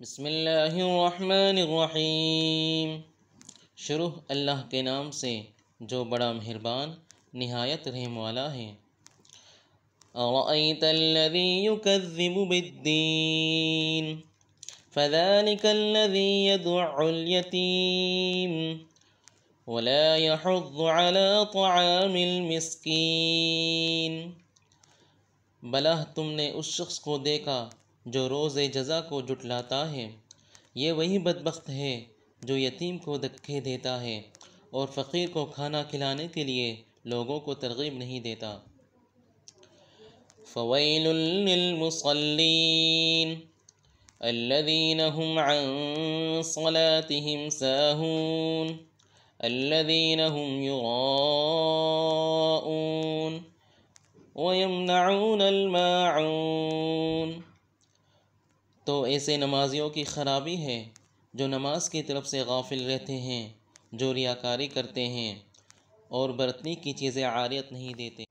بسم اللہ الرحمن الرحیم۔ شروع اللہ کے نام سے جو بڑا مہربان نہایت رحم والا ہے۔ اَرَأَيْتَ الَّذِي يُكَذِّبُ بِالدِّينِ فَذَلِكَ الَّذِي يَدُعُّ الْيَتِيمَ وَلَا يَحُضُّ عَلَى طَعَامِ الْمِسْكِينِ۔ بھلا تم نے اس شخص کو دیکھا جو روز جزا کو جھٹلاتا ہے؟ یہ وہی بدبخت ہے جو یتیم کو دھکے دیتا ہے اور فقیر کو کھانا کھلانے کے لیے لوگوں کو ترغیب نہیں دیتا۔ فَوَيْلٌ لِّلْمُصَلِّينَ الَّذِينَ هُمْ عَن صَلَاتِهِمْ سَاهُونَ الَّذِينَ هُمْ يُرَاءُونَ وَيَمْنَعُونَ الْمَاعُونَ۔ تو ایسے نمازیوں کی خرابی ہے جو نماز کی طرف سے غافل رہتے ہیں، جو ریاکاری کرتے ہیں اور برتنی کی چیزیں عاریت نہیں دیتے۔